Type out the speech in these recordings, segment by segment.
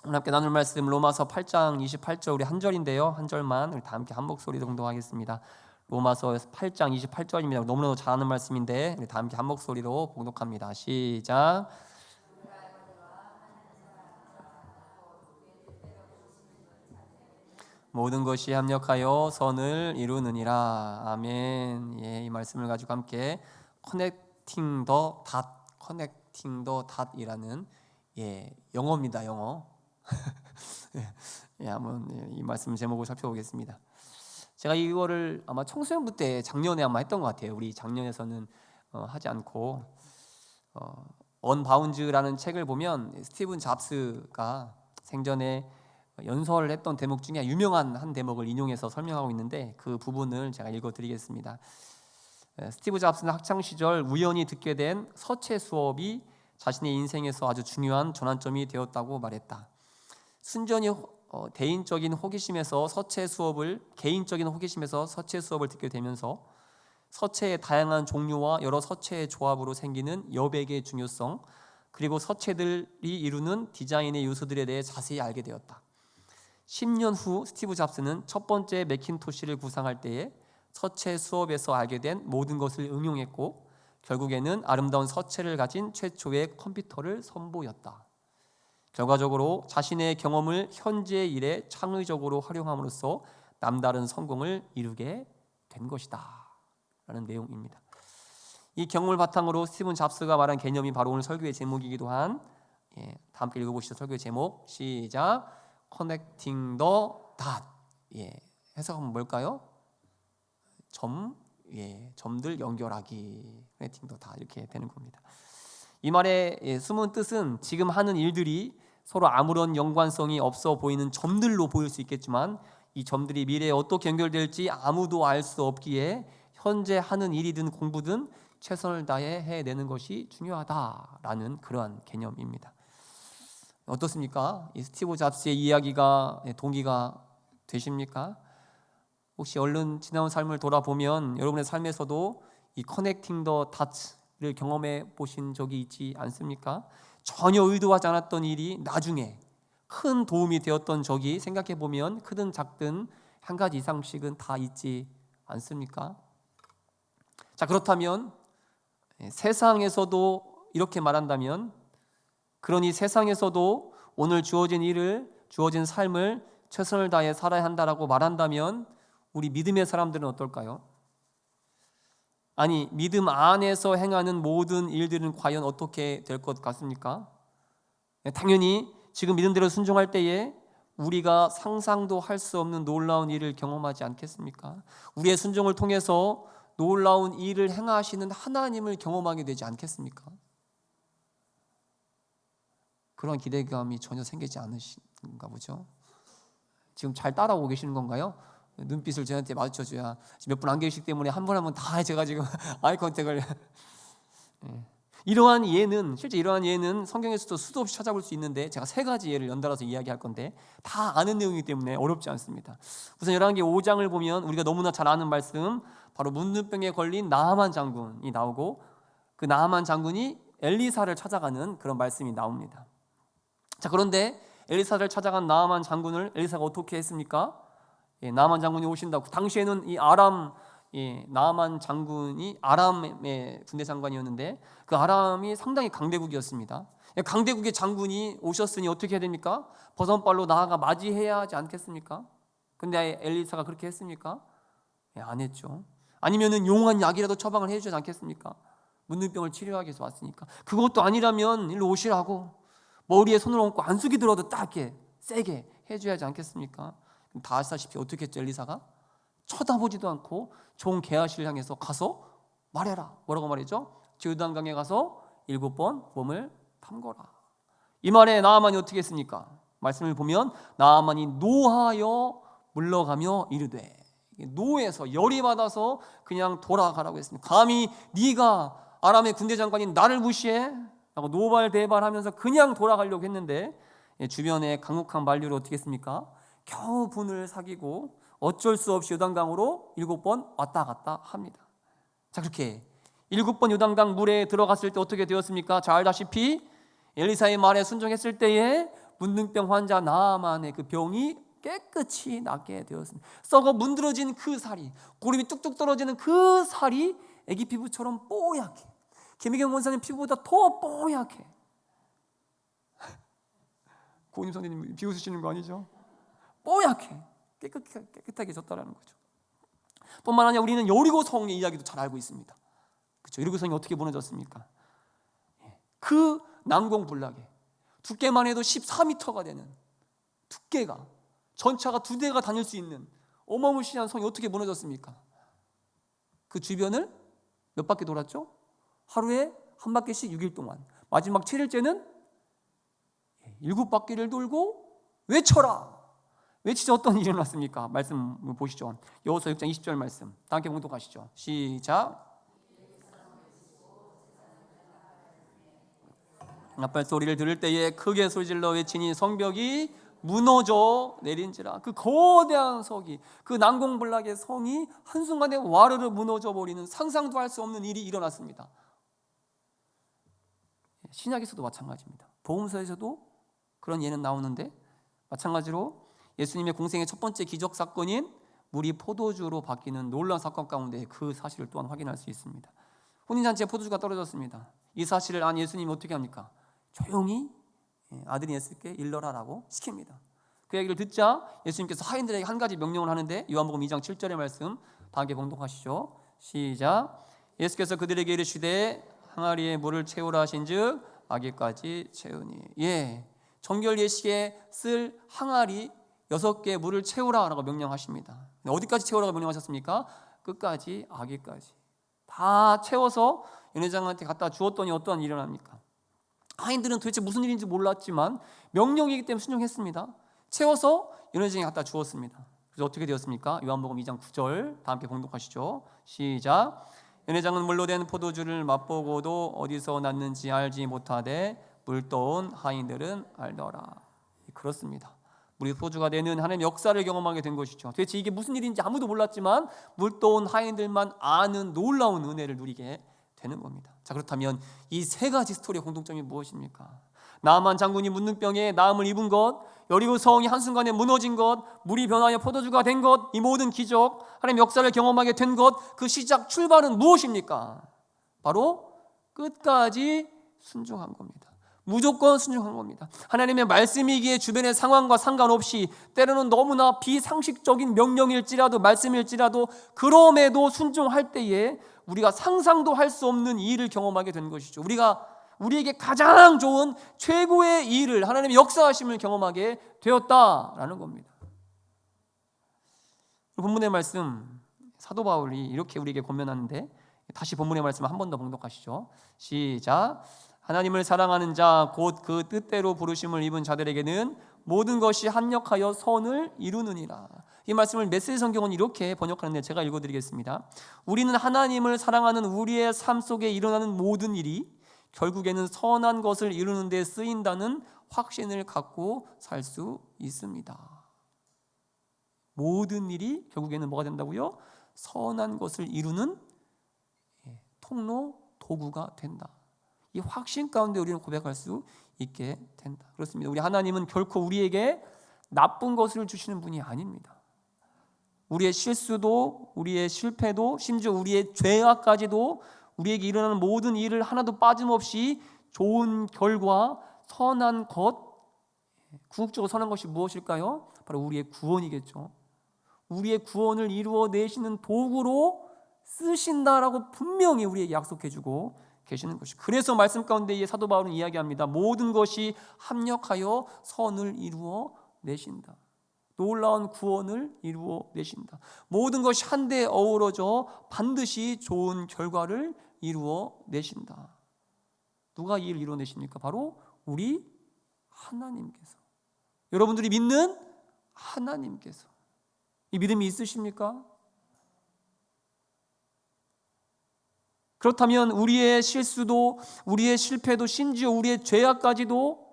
오늘 함께 나눌 말씀 로마서 8장 28절 우리 한 절인데요. 한 절만 우리 다 함께 한 목소리 봉독하겠습니다. 로마서 8장 28절입니다. 너무나도 잘 아는 말씀인데 우리 다 함께 한 목소리로 봉독합니다. 시작. 모든 것이 합력하여 선을 이루느니라. 아멘. 이 말씀을 가지고 함께 커넥팅 더 닷이라는 영어입니다. 영어. 한번 이 말씀 제목을 살펴보겠습니다. 제가 이거를 아마 청소년부 때 작년에 아마 했던 것 같아요. 우리 작년에서는 하지 않고 언바운즈라는 책을 보면 스티븐 잡스가 생전에 연설을 했던 대목 중에 유명한 한 대목을 인용해서 설명하고 있는데 그 부분을 제가 읽어드리겠습니다. 스티브 잡스는 학창시절 우연히 듣게 된 서체 수업이 자신의 인생에서 아주 중요한 전환점이 되었다고 말했다. 순전히 개인적인 호기심에서 서체 수업을 듣게 되면서 서체의 다양한 종류와 여러 서체의 조합으로 생기는 여백의 중요성, 그리고 서체들이 이루는 디자인의 요소들에 대해 자세히 알게 되었다. 10년 후 스티브 잡스는 첫 번째 매킨토시를 구상할 때에 서체 수업에서 알게 된 모든 것을 응용했고 결국에는 아름다운 서체를 가진 최초의 컴퓨터를 선보였다. 결과적으로 자신의 경험을 현재의 일에 창의적으로 활용함으로써 남다른 성공을 이루게 된 것이다 라는 내용입니다. 이 경험을 바탕으로 스티븐 잡스가 말한 개념이 바로 오늘 설교의 제목이기도 한 다 함께 읽어보시죠. 설교의 제목 시작. Connecting the dot. 해석은 뭘까요? 점들 연결하기. Connecting the dot 이렇게 되는 겁니다. 이 말의 숨은 뜻은 지금 하는 일들이 서로 아무런 연관성이 없어 보이는 점들로 보일 수 있겠지만 이 점들이 미래에 어떻게 연결될지 아무도 알 수 없기에 현재 하는 일이든 공부든 최선을 다해 해내는 것이 중요하다라는 그러한 개념입니다. 어떻습니까? 이 스티브 잡스의 이야기가 동기가 되십니까? 혹시 얼른 지나온 삶을 돌아보면 여러분의 삶에서도 이 커넥팅 더 닷을 경험해 보신 적이 있지 않습니까? 전혀 의도하지 않았던 일이 나중에 큰 도움이 되었던 적이 생각해 보면 크든 작든 한 가지 이상씩은 다 있지 않습니까? 자, 그렇다면 세상에서도 이렇게 말한다면, 그러니 세상에서도 오늘 주어진 삶을 최선을 다해 살아야 한다라고 말한다면 우리 믿음의 사람들은 어떨까요? 아니, 믿음 안에서 행하는 모든 일들은 과연 어떻게 될 것 같습니까? 당연히 지금 믿음대로 순종할 때에 우리가 상상도 할 수 없는 놀라운 일을 경험하지 않겠습니까? 우리의 순종을 통해서 놀라운 일을 행하시는 하나님을 경험하게 되지 않겠습니까? 그런 기대감이 전혀 생기지 않으신가 보죠. 지금 잘 따라오고 계시는 건가요? 눈빛을 저한테 마주쳐줘야 몇 분 안 계시기 때문에 한 분 한 분 다 제가 지금 아이 컨택을 실제 이러한 예는 성경에서도 수도 없이 찾아볼 수 있는데 제가 세 가지 예를 연달아서 이야기할 건데 다 아는 내용이기 때문에 어렵지 않습니다. 우선 열왕기 5장을 보면 우리가 너무나 잘 아는 말씀, 바로 문둥병에 걸린 나하만 장군이 나오고 그 나하만 장군이 엘리사를 찾아가는 그런 말씀이 나옵니다. 자, 그런데 엘리사를 찾아간 나하만 장군을 엘리사가 어떻게 했습니까? 나하만 장군이 오신다고. 당시에는 나하만 장군이 아람의 군대 장관이었는데 그 아람이 상당히 강대국이었습니다. 강대국의 장군이 오셨으니 어떻게 해야 됩니까? 버선발로 나아가 맞이해야 하지 않겠습니까? 근데 엘리사가 그렇게 했습니까? 안 했죠. 아니면은 용한 약이라도 처방을 해주지 않겠습니까? 문둥병을 치료하기 위해서 왔으니까. 그것도 아니라면 일로 오시라고 머리에 손을 얹고 안수기 들어도 딱 이렇게 세게 해줘야 하지 않겠습니까? 다 아시다시피 어떻게 했죠? 엘리사가 쳐다보지도 않고 종 게하시를 향해서 가서 말해라. 뭐라고 말했죠? 요단강에 가서 7번 몸을 담거라. 이 말에 나하만이 어떻게 했습니까? 말씀을 보면 나하만이 노하여 물러가며 이르되, 노에서 열이 받아서 그냥 돌아가라고 했습니다. 감히 네가 아람의 군대 장관인 나를 무시해? 라고 노발대발하면서 그냥 돌아가려고 했는데 주변에 강력한 만류를 어떻게 했습니까? 겨우 분을 사귀고 어쩔 수 없이 요단강으로 7번 왔다 갔다 합니다. 자, 그렇게 7번 요단강 물에 들어갔을 때 어떻게 되었습니까? 잘 알다시피 엘리사의 말에 순종했을 때에 문둥병 환자 나아만의 그 병이 깨끗이 낫게 되었습니다. 썩어 문드러진 그 살이, 고름이 뚝뚝 떨어지는 그 살이 애기 피부처럼 뽀얗게, 김혜경 원사님 피부보다 더 뽀얗게. 고은임 선생님 비웃으시는 거 아니죠? 뽀얗게 깨끗하게 졌다라는 거죠. 뿐만 아니라 우리는 여리고 성의 이야기도 잘 알고 있습니다. 그렇죠? 여리고 성이 어떻게 무너졌습니까? 그 난공불락에 두께만 해도 14m가 되는 두께가, 전차가 2대가 다닐 수 있는 어마무시한 성이 어떻게 무너졌습니까? 그 주변을 몇 바퀴 돌았죠? 하루에 한 바퀴씩 6일 동안, 마지막 7일째는 7바퀴를 돌고 외쳐라. 외치자 어떤 일이 일어났습니까? 말씀 보시죠. 여호수아 6장 20절 말씀 다 함께 봉독하시죠. 시작. 나팔 소리를 들을 때에 크게 소리질러 외치니 성벽이 무너져 내린지라. 그 거대한 성이, 그 난공불락의 성이 한순간에 와르르 무너져 버리는 상상도 할 수 없는 일이 일어났습니다. 신약에서도 마찬가지입니다. 복음서에서도 그런 예는 나오는데, 마찬가지로 예수님의 공생의 첫 번째 기적 사건인 물이 포도주로 바뀌는 놀라운 사건 가운데 그 사실을 또한 확인할 수 있습니다. 혼인잔치에 포도주가 떨어졌습니다. 이 사실을 안 예수님이 어떻게 합니까? 조용히 아들이 예수께 일러라라고 시킵니다. 그 얘기를 듣자 예수님께서 하인들에게 한 가지 명령을 하는데, 요한복음 2장 7절의 말씀 다 함께 봉독하시죠. 시작. 예수께서 그들에게 이르시되 항아리에 물을 채우라 하신즉 아기까지 채우니. 정결 예식에 쓸 항아리 6개 물을 채우라라고 명령하십니다. 어디까지 채우라고 명령하셨습니까? 끝까지, 아기까지 다 채워서 연회장한테 갖다 주었더니 어떠한 일이 일어납니까? 하인들은 도대체 무슨 일인지 몰랐지만 명령이기 때문에 순종했습니다. 채워서 연회장에 갖다 주었습니다. 그래서 어떻게 되었습니까? 요한복음 2장 9절 다 함께 봉독하시죠. 시작. 연회장은 물로 된 포도주를 맛보고도 어디서 났는지 알지 못하되 물 떠온 하인들은 알더라. 그렇습니다. 물이 포도주가 되는 하나님의 역사를 경험하게 된 것이죠. 도대체 이게 무슨 일인지 아무도 몰랐지만 물 떠온 하인들만 아는 놀라운 은혜를 누리게 되는 겁니다. 자, 그렇다면 이 세 가지 스토리의 공통점이 무엇입니까? 나아만 장군이 문둥병에 나음을 입은 것, 여리고 성이 한순간에 무너진 것, 물이 변하여 포도주가 된 것, 이 모든 기적, 하나님의 역사를 경험하게 된 것, 그 시작 출발은 무엇입니까? 바로 끝까지 순종한 겁니다. 무조건 순종한 겁니다. 하나님의 말씀이기에 주변의 상황과 상관없이, 때로는 너무나 비상식적인 명령일지라도, 말씀일지라도, 그럼에도 순종할 때에 우리가 상상도 할 수 없는 일을 경험하게 된 것이죠. 우리에게 가장 좋은 최고의 일을, 하나님의 역사하심을 경험하게 되었다라는 겁니다. 본문의 말씀, 사도 바울이 이렇게 우리에게 권면하는데, 다시 본문의 말씀 한 번 더 봉독하시죠. 시작. 하나님을 사랑하는 자, 곧 그 뜻대로 부르심을 입은 자들에게는 모든 것이 합력하여 선을 이루느니라. 이 말씀을 메시지 성경은 이렇게 번역하는데 제가 읽어드리겠습니다. 우리는 하나님을 사랑하는 우리의 삶 속에 일어나는 모든 일이 결국에는 선한 것을 이루는 데 쓰인다는 확신을 갖고 살 수 있습니다. 모든 일이 결국에는 뭐가 된다고요? 선한 것을 이루는 통로, 도구가 된다. 이 확신 가운데 우리는 고백할 수 있게 된다. 그렇습니다. 우리 하나님은 결코 우리에게 나쁜 것을 주시는 분이 아닙니다. 우리의 실수도, 우리의 실패도, 심지어 우리의 죄악까지도, 우리에게 일어나는 모든 일을 하나도 빠짐없이 좋은 결과, 선한 것, 궁극적으로 선한 것이 무엇일까요? 바로 우리의 구원이겠죠. 우리의 구원을 이루어내시는 도구로 쓰신다라고 분명히 우리에게 약속해주고 계시는 것이. 그래서 말씀 가운데 이 사도 바울은 이야기합니다. 모든 것이 합력하여 선을 이루어 내신다. 놀라운 구원을 이루어 내신다. 모든 것이 한데 어우러져 반드시 좋은 결과를 이루어 내신다. 누가 이 일을 이루어 내십니까? 바로 우리 하나님께서. 여러분들이 믿는 하나님께서. 이 믿음이 있으십니까? 그렇다면 우리의 실수도, 우리의 실패도, 심지어 우리의 죄악까지도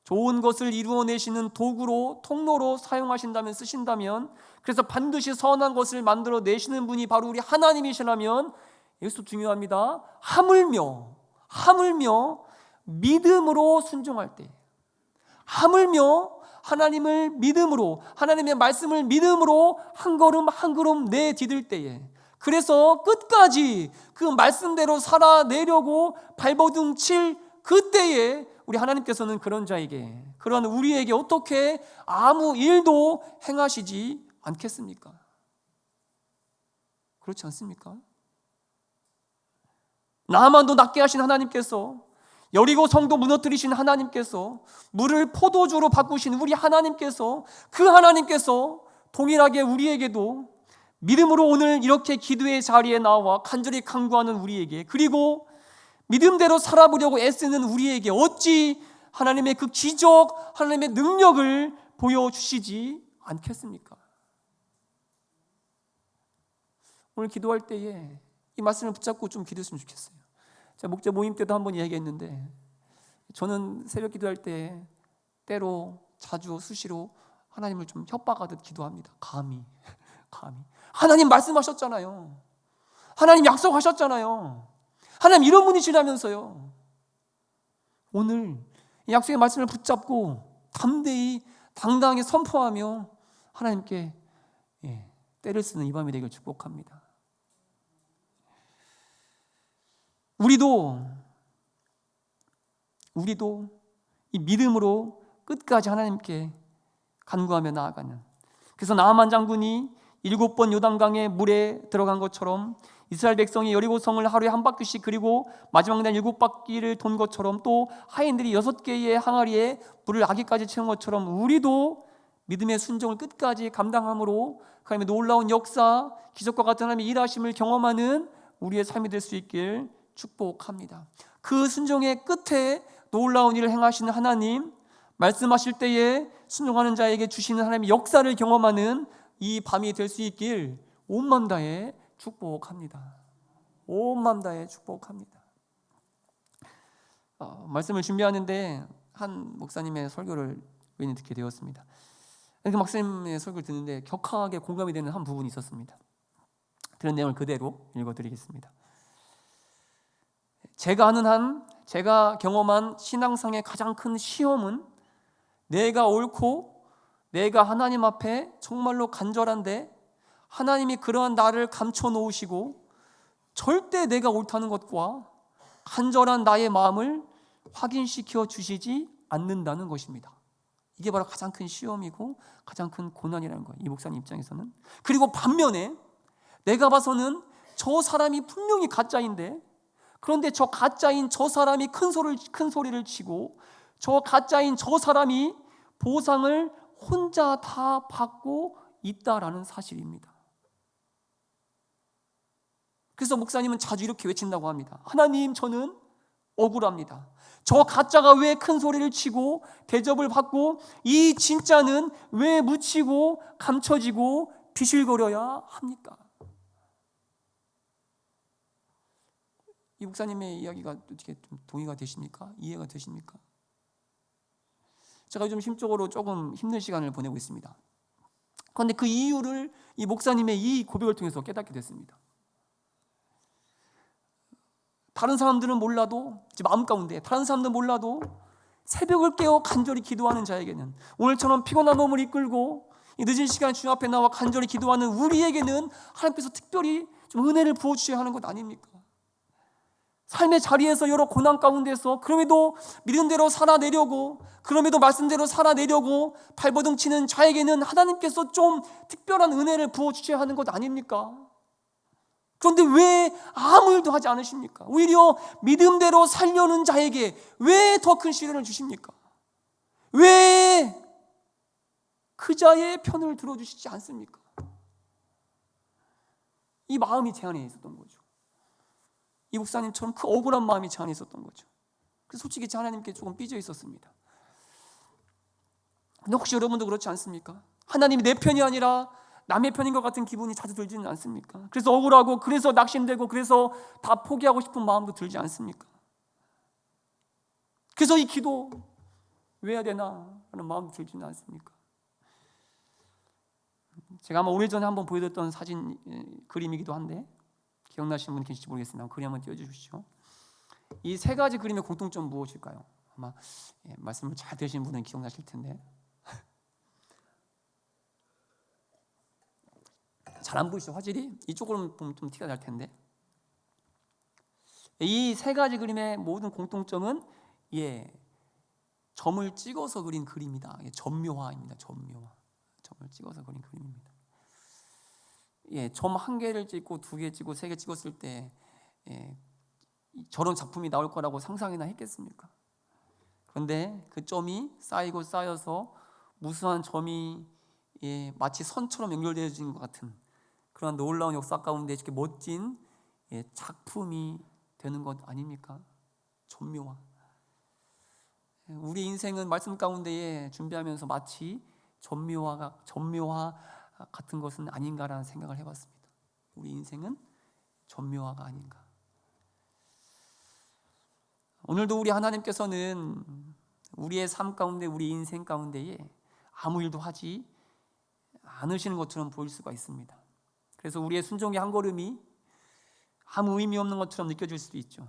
좋은 것을 이루어내시는 도구로, 통로로 사용하신다면, 쓰신다면, 그래서 반드시 선한 것을 만들어내시는 분이 바로 우리 하나님이시라면, 여기서 중요합니다. 하물며 믿음으로 순종할 때, 하물며 하나님을 믿음으로, 하나님의 말씀을 믿음으로 한 걸음 한 걸음 내디딜 때에, 그래서 끝까지 그 말씀대로 살아내려고 발버둥 칠 그때에 우리 하나님께서는 그런 자에게, 그런 우리에게 어떻게 아무 일도 행하시지 않겠습니까? 그렇지 않습니까? 나만도 낫게 하신 하나님께서, 여리고 성도 무너뜨리신 하나님께서, 물을 포도주로 바꾸신 우리 하나님께서, 그 하나님께서 동일하게 우리에게도 믿음으로 오늘 이렇게 기도의 자리에 나와 간절히 간구하는 우리에게, 그리고 믿음대로 살아보려고 애쓰는 우리에게 어찌 하나님의 그 기적, 하나님의 능력을 보여주시지 않겠습니까? 오늘 기도할 때에 이 말씀을 붙잡고 좀 기도했으면 좋겠어요. 제가 목자 모임 때도 한번 이야기했는데, 저는 새벽 기도할 때 때로 자주 수시로 하나님을 좀 협박하듯 기도합니다. 감히 하나님 말씀하셨잖아요. 하나님 약속하셨잖아요. 하나님 이런 분이시라면서요. 오늘 이 약속의 말씀을 붙잡고 담대히 당당하게 선포하며 하나님께 때를 쓰는 이 밤이 되길 축복합니다. 우리도 이 믿음으로 끝까지 하나님께 간구하며 나아가는, 그래서 나아만 장군이 7번 요단강에 물에 들어간 것처럼, 이스라엘 백성이 여리고성을 하루에 한 바퀴씩, 그리고 마지막 날 7바퀴를 돈 것처럼, 또 하인들이 6개의 항아리에 물을 아기까지 채운 것처럼, 우리도 믿음의 순종을 끝까지 감당함으로 하나님의 놀라운 역사, 기적과 같은 하나님의 일하심을 경험하는 우리의 삶이 될 수 있길 축복합니다. 그 순종의 끝에 놀라운 일을 행하시는 하나님, 말씀하실 때에 순종하는 자에게 주시는 하나님의 역사를 경험하는 이 밤이 될 수 있길 온 마음 다해 축복합니다. 온 마음 다해 축복합니다. 말씀을 준비하는데 한 목사님의 설교를 우연히 듣게 되었습니다. 그 목사님의 설교를 듣는데 격하게 공감이 되는 한 부분이 있었습니다. 들은 내용을 그대로 읽어드리겠습니다. 제가 경험한 신앙상의 가장 큰 시험은, 내가 옳고 내가 하나님 앞에 정말로 간절한데 하나님이 그러한 나를 감춰 놓으시고 절대 내가 옳다는 것과 간절한 나의 마음을 확인시켜 주시지 않는다는 것입니다. 이게 바로 가장 큰 시험이고 가장 큰 고난이라는 거예요, 이 목사님 입장에서는. 그리고 반면에 내가 봐서는 저 사람이 분명히 가짜인데, 그런데 저 가짜인 저 사람이 큰 소리를 치고, 저 가짜인 저 사람이 보상을 혼자 다 받고 있다라는 사실입니다. 그래서 목사님은 자주 이렇게 외친다고 합니다. 하나님, 저는 억울합니다. 저 가짜가 왜 큰 소리를 치고 대접을 받고 이 진짜는 왜 묻히고 감춰지고 비실거려야 합니까? 이 목사님의 이야기가 어떻게 좀 동의가 되십니까? 이해가 되십니까? 제가 요즘 심적으로 조금 힘든 시간을 보내고 있습니다. 그런데 그 이유를 이 목사님의 이 고백을 통해서 깨닫게 됐습니다. 다른 사람들은 몰라도, 제 마음 가운데 다른 사람들은 몰라도 새벽을 깨어 간절히 기도하는 자에게는, 오늘처럼 피곤한 몸을 이끌고 이 늦은 시간에 주님 앞에 나와 간절히 기도하는 우리에게는 하나님께서 특별히 좀 은혜를 부어주셔야 하는 것 아닙니까? 삶의 자리에서 여러 고난 가운데서 그럼에도 믿음대로 살아내려고, 그럼에도 말씀대로 살아내려고 발버둥 치는 자에게는 하나님께서 좀 특별한 은혜를 부어주셔야 하는 것 아닙니까? 그런데 왜 아무 일도 하지 않으십니까? 오히려 믿음대로 살려는 자에게 왜 더 큰 시련을 주십니까? 왜 그 자의 편을 들어주시지 않습니까? 이 마음이 제 안에 있었던 거죠. 이 목사님처럼 그 억울한 마음이 제 안에 있었던 거죠. 그래서 솔직히 제 하나님께 조금 삐져 있었습니다. 근데 혹시 여러분도 그렇지 않습니까? 하나님이 내 편이 아니라 남의 편인 것 같은 기분이 자주 들지는 않습니까? 그래서 억울하고, 그래서 낙심되고, 그래서 다 포기하고 싶은 마음도 들지 않습니까? 그래서 이 기도 왜 해야 되나 하는 마음도 들지는 않습니까? 제가 아마 오래전에 한번 보여드렸던 사진 그림이기도 한데 기억나시는 분 계실지 모르겠습니다. 그림 한번 띄워주십시오. 이 세 가지 그림의 공통점 무엇일까요? 아마 말씀을 잘 들으신 분은 기억나실 텐데 잘 안 보이시죠? 화질이? 이쪽으로 보면 좀 티가 날 텐데 이 세 가지 그림의 모든 공통점은 점을 찍어서 그린 그림이다. 점묘화입니다. 점묘화. 점을 찍어서 그린 그림입니다. 점 한 개를 찍고 두 개 찍고 세 개 찍었을 때 저런 작품이 나올 거라고 상상이나 했겠습니까? 그런데 그 점이 쌓이고 쌓여서 무수한 점이 마치 선처럼 연결되어진 것 같은 그런 놀라운 역사 가운데 이렇게 멋진 작품이 되는 것 아닙니까? 점묘화. 우리 인생은 말씀 가운데에 준비하면서 마치 점묘화 같은 것은 아닌가라는 생각을 해봤습니다. 우리 인생은 점묘화가 아닌가. 오늘도 우리 하나님께서는 우리의 삶 가운데 우리 인생 가운데에 아무 일도 하지 않으시는 것처럼 보일 수가 있습니다. 그래서 우리의 순종의 한 걸음이 아무 의미 없는 것처럼 느껴질 수도 있죠.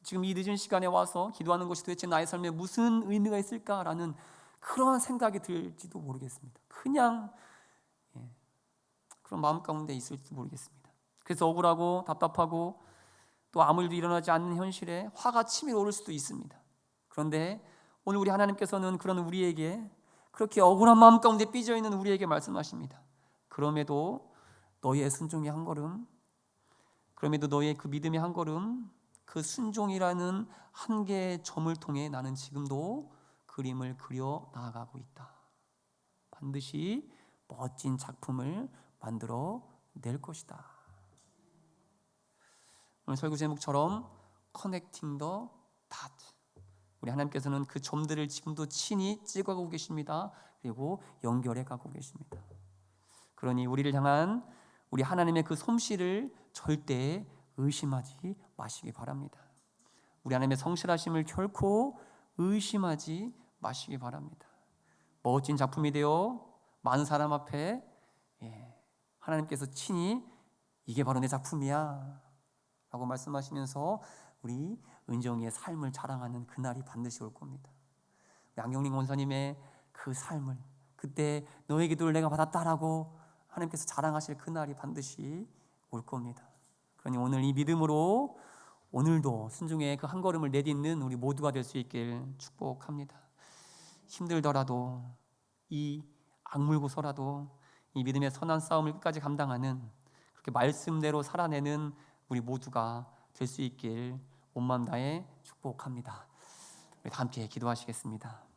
지금 이 늦은 시간에 와서 기도하는 것이 도대체 나의 삶에 무슨 의미가 있을까라는 그런 생각이 들지도 모르겠습니다. 그냥 그런 마음 가운데 있을지 모르겠습니다. 그래서 억울하고 답답하고 또 아무 일도 일어나지 않는 현실에 화가 치밀어 오를 수도 있습니다. 그런데 오늘 우리 하나님께서는 그런 우리에게 그렇게 억울한 마음 가운데 삐져 있는 우리에게 말씀하십니다. 그럼에도 너의 순종의 한 걸음, 그럼에도 너의 그 믿음의 한 걸음, 그 순종이라는 한 개의 점을 통해 나는 지금도 그림을 그려 나아가고 있다. 반드시 멋진 작품을 만들어 낼 것이다. 오늘 설교 제목처럼 Connecting the Dot. 우리 하나님께서는 그 점들을 지금도 친히 찍어가고 계십니다. 그리고 연결해 가고 계십니다. 그러니 우리를 향한 우리 하나님의 그 솜씨를 절대 의심하지 마시기 바랍니다. 우리 하나님의 성실하심을 결코 의심하지 마시기 바랍니다. 멋진 작품이 되어 많은 사람 앞에 하나님께서 친히 이게 바로 내 작품이야 라고 말씀하시면서 우리 은정이의 삶을 자랑하는 그날이 반드시 올 겁니다. 양경림 원사님의 그 삶을 그때 너의 기도를 내가 받았다라고 하나님께서 자랑하실 그날이 반드시 올 겁니다. 그러니 오늘 이 믿음으로 오늘도 순종의 그 한 걸음을 내딛는 우리 모두가 될 수 있길 축복합니다. 힘들더라도 이 악물고서라도 이 믿음의 선한 싸움을 끝까지 감당하는 그렇게 말씀대로 살아내는 우리 모두가 될 수 있길 온 마음 다해 축복합니다. 우리 다 함께 기도하시겠습니다.